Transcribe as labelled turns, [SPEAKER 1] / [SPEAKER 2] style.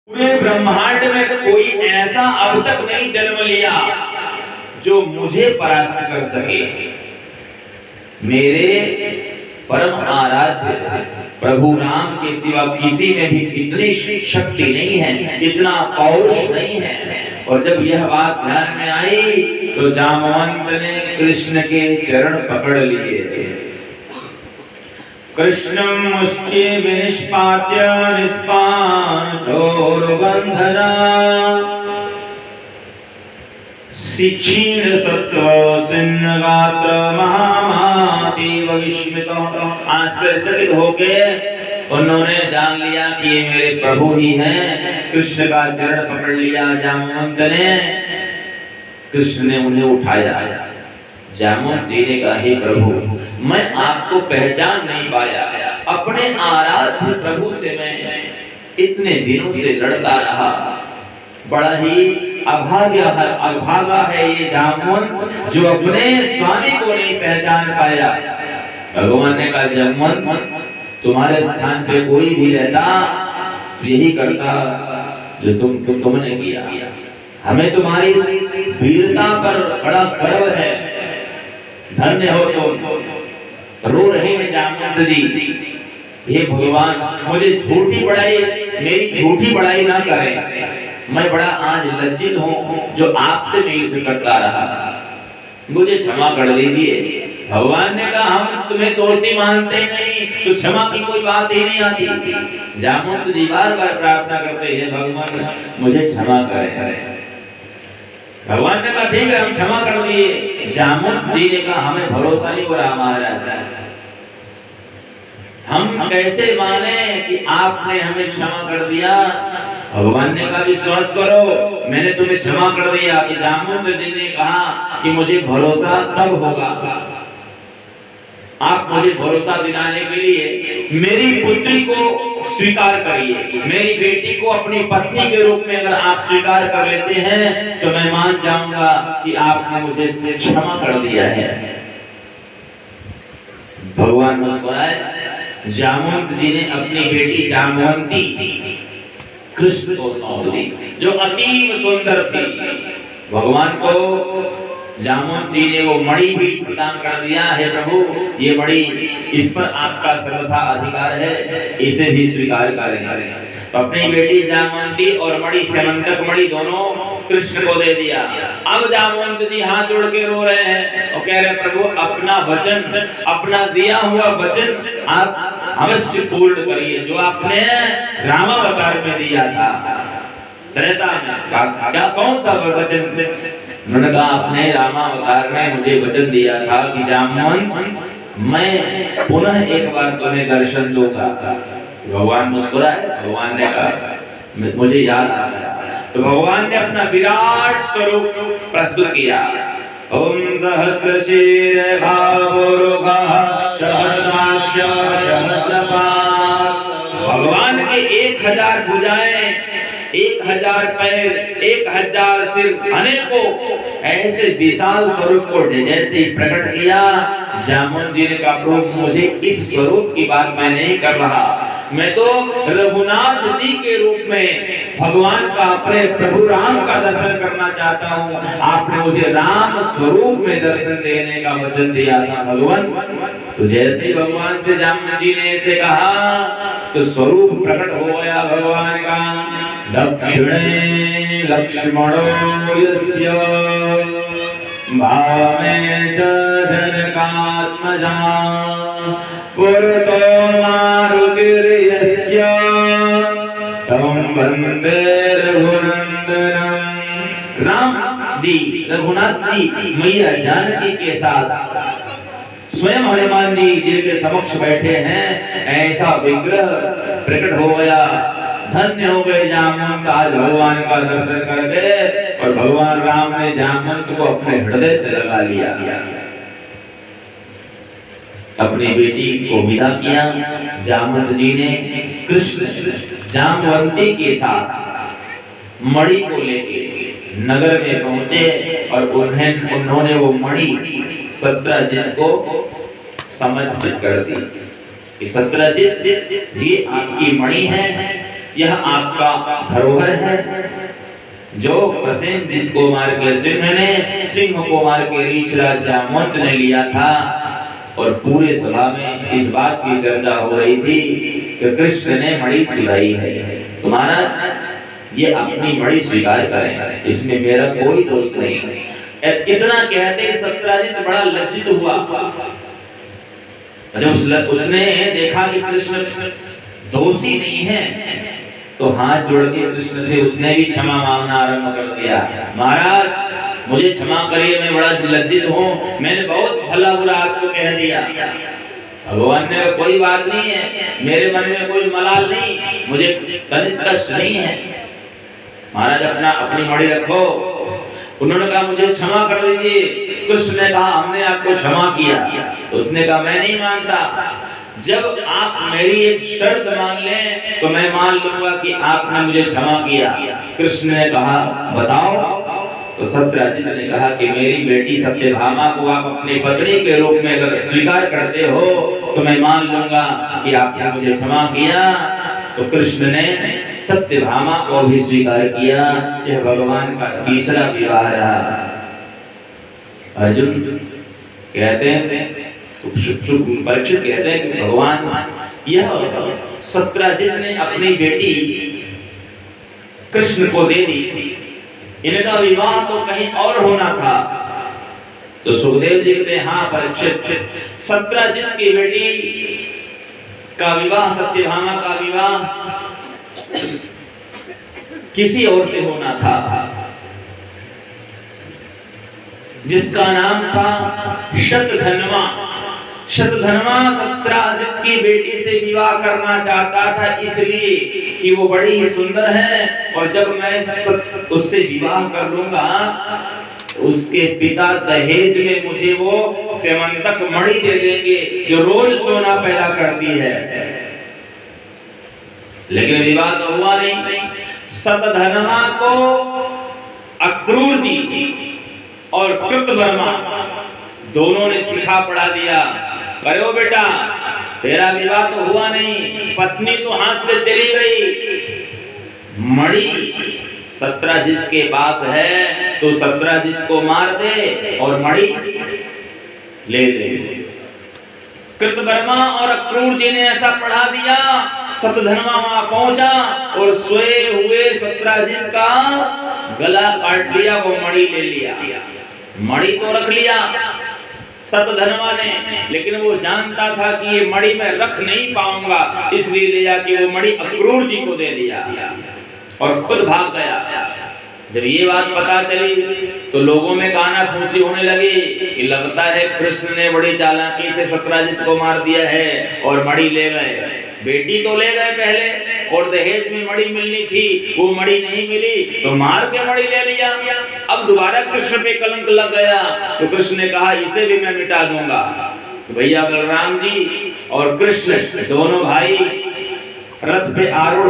[SPEAKER 1] पूरे ब्रह्मांड में कोई ऐसा अब तक नहीं जन्म लिया जो मुझे परास्त कर सके। मेरे परम आराध्य प्रभु राम के सिवा किसी में भी इतनी शक्ति नहीं है, इतना पौरुष नहीं है। और जब यह बात ध्यान में आई तो जामवंत ने कृष्ण के चरण पकड़ लिए। कृष्णं मुष्टि विनिष्पात्य निष्पाञ्चोरुबन्धना शिक्षीण सत्व सिन्नगात्र महामातीव विस्मितो। आश्चर्यचकित होके उन्होंने जान लिया कि ये मेरे प्रभु ही हैं। कृष्ण का चरण पकड़ लिया जामवंत ने। कृष्ण ने उन्हें उठाया। जामवंत जी ने कहा, हे प्रभु, मैं आपको पहचान नहीं पाया। अपने आराध्य प्रभु से मैं इतने दिनों से लड़ता रहा। बड़ा ही अभागा है ये जामवंत जो अपने स्वामी को नहीं पहचान पाया। भगवान ने कहा, जामवंत, तुम्हारे स्थान पे कोई भी रहता यही करता जो तुमने किया। हमें तुम्हारी वीरता पर बड़ा गर्व है। धन्य हो तुम। रो रहे हैं जामवंत जी। हे भगवान, मुझे मेरी झूठी बड़ाई ना करें। मैं बड़ा आज लज्जित हूँ जो आपसे मैं युद्ध करता रहा। मुझे क्षमा कर दीजिए। भगवान ने कहा, हम तुम्हें दोषी मानते नहीं, तो क्षमा की कोई बात ही नहीं आती। जामवंत जी बार बार प्रार्थना करते हैं, भगवान मुझे क्षमा करें। भगवान ने कहा, ठीक है, हम क्षमा कर दिए। जामवंत जी ने कहा, हमें भरोसा नहीं हो रहा महाराज, हम कैसे माने कि आपने हमें क्षमा कर दिया। भगवान ने कहा, विश्वास करो, मैंने तुम्हें क्षमा कर दिया। कि जामवंत जी ने कहा कि मुझे भरोसा तब होगा, आप मुझे भरोसा दिलाने के लिए मेरी पुत्री को स्वीकार करिए। मेरी बेटी को अपनी पत्नी के रूप में अगर आप स्वीकार कर लेते हैं तो मैं मान जाऊंगा कि आपने मुझे इसमें क्षमा कर दिया है। भगवान मुस्कुराए। जामवंत जी ने अपनी बेटी जामवंती कृष्ण को सौंप दी, जो अतीव सुंदर थी। भगवान को जामवंत जी ने वो मणि भी प्रदान कर दिया। है प्रभु, ये मणि, इस पर आपका सर्वथा अधिकार है, इसे भी स्वीकार करें। तो अपनी बेटी जामवंती और मणि, स्यमंतक मणि, दोनों कृष्ण को दे दिया। अब जामवंत जी हाथ जोड़ के रो रहे हैं और कह रहे, प्रभु, अपना वचन, अपना दिया हुआ वचन आप अवश्य पूर्ण करिए, जो आपने रामावतार में दिया था, त्रेता में। क्या, कौन सा वचन? उन्होंने कहा, आपने रामावतार में मुझे वचन दिया था कि जामवंत, मैं पुनः एक बार तुम्हें दर्शन दूंगा। भगवान मुस्कुराए। भगवान ने कहा, मुझे याद आ गया। तो भगवान ने अपना विराट स्वरूप प्रस्तुत किया। ओम सहस्रशीर भावोरुगः सहस्राक्ष सहस्रपाद। भगवान की 1000 भुजाएं, 1000 पैर, 1000 सिर, अनेकों ऐसे विशाल स्वरूप को जैसे ही प्रकट किया। जामवंत जी ने कहा, प्रभु, मुझे इस स्वरूप की बात मैं नहीं कर रहा, मैं तो रघुनाथ जी के रूप में भगवान का, अपने प्रभु राम का दर्शन करना चाहता हूँ। आपने मुझे राम स्वरूप में दर्शन देने का वचन दिया था भगवान। तो जैसे ही भगवान से जामवंत जी ने ऐसे कहा तो स्वरूप प्रकट हो गया भगवान का। दक्षिणे लक्ष्मणो यस्य भावे च जनकात्मजा पुरतो मारुतिर्यस्य तं वन्दे रघुनन्दनम्। राम जी, रघुनाथ जी मैया जानकी के साथ स्वयं हनुमान जी जिनके समक्ष बैठे हैं, ऐसा विग्रह प्रकट हो गया। धन्य हो गए जामवंत आज भगवान का दर्शन करके। और भगवान राम ने जामवंत को अपने हृदय से लगा लिया। अपनी बेटी को विदा किया। जामवंत जी ने कृष्ण जामवंती के साथ मणि को लेके नगर में पहुंचे और उन्होंने वो मणि सत्रजीत को समर्पित कर दी कि सत्रजीत, ये आपकी मणि है, यह आपका धरोहर है। जो प्रसेनजित को मार के सिंह को मार के रीछराज जामवंत ने लिया था, और पूरे सभा में इस बात की चर्चा हो रही थी कि कृष्ण ने मणि चुराई है। तो महाराज ये अपनी मणि स्वीकार करें, इसमें मेरा कोई दोष नहीं। इतना कहते सत्यजित बड़ा लज्जित हुआ। जब उसने देखा कि कृष्ण दोषी नहीं है, तो हाथ जोड़ के कृष्ण से उसने भी क्षमा मांगना आरंभ कर दिया। महाराज मुझे क्षमा करिए, मैं बड़ा लज्जित हूँ, मैंने बहुत भला बुरा आपको कह दिया। भगवान ने कोई बात नहीं है, मेरे मन में कोई मलाल नहीं, मुझे तनिक कष्ट नहीं है। महाराज अपनी मणि रखो। उन्होंने कहा मुझे क्षमा कर दीजिए। कृष्ण ने कहा हमने आपको क्षमा किया। उसने कहा मैं नहीं मानता, जब आप मेरी एक शर्त मान लें तो मैं मान लूंगा कि आपने मुझे क्षमा किया। कृष्ण ने कहा बताओ। तो सत्यजित ने कहा कि मेरी बेटी सत्यभामा को आप अपनी पत्नी के रूप में अगर स्वीकार करते हो तो मैं मान लूंगा कि आपने मुझे क्षमा किया। तो कृष्ण ने सत्यभामा को भी स्वीकार किया। यह भगवान का तीसरा विवाह रहा। अर्जुन कहते हैं, परीक्षित कहते हैं कि भगवान यह सत्यजित ने अपनी बेटी कृष्ण को दे दी, इनका विवाह तो कहीं और होना था। तो सुखदेव जी कहते हैं हाँ परीक्षित, सत्यजित की बेटी का विवाह, सत्यभामा का विवाह किसी और से होना था, जिसका नाम था शतधन्वा। शतधन्वा सत्यजित की बेटी से विवाह करना चाहता था, इसलिए कि वो बड़ी ही सुंदर है, और जब मैं उससे विवाह कर लूंगा उसके पिता दहेज में मुझे वो सेमंतक मणि दे देंगे जो रोज सोना पैदा करती है। लेकिन विवाह तो हुआ नहीं। शतधन्वा को अक्रूर जी और कृतवर्मा दोनों ने सिखा पढ़ा दिया, करो बेटा तेरा विवाह तो हुआ नहीं, पत्नी तो हाथ से चली गई, मणि सत्यजित के पास है तो सत्यजित को मार दे और मणि ले ले। कृतवर्मा और अक्रूर जी ने ऐसा पढ़ा दिया। शतधन्वा वहां पहुंचा और सोए हुए सत्यजित का गला काट दिया, वो मणि ले लिया। मणि तो रख लिया शतधन्वा ने, लेकिन वो जानता था कि ये मणि मैं रख नहीं पाऊंगा, इसलिए ले जाके वो मणि अक्रूर जी को दे दिया और खुद भाग गया। जब ये बात पता चली तो लोगों में गाना फूसी होने लगी कि लगता है कृष्ण ने बड़ी चालाकी से सत्यजित को मार दिया है और मणि ले गए। बेटी तो ले गए पहले, और दहेज में मणि मिलनी थी, वो मणि नहीं मिली तो मार के मणि ले लिया। अब दोबारा कृष्ण पे कलंक लग गया तो कृष्ण ने कहा इसे भी मैं मिटा दूंगा। भैया बलराम जी और कृष्ण दोनों भाई रथ पे आरूढ़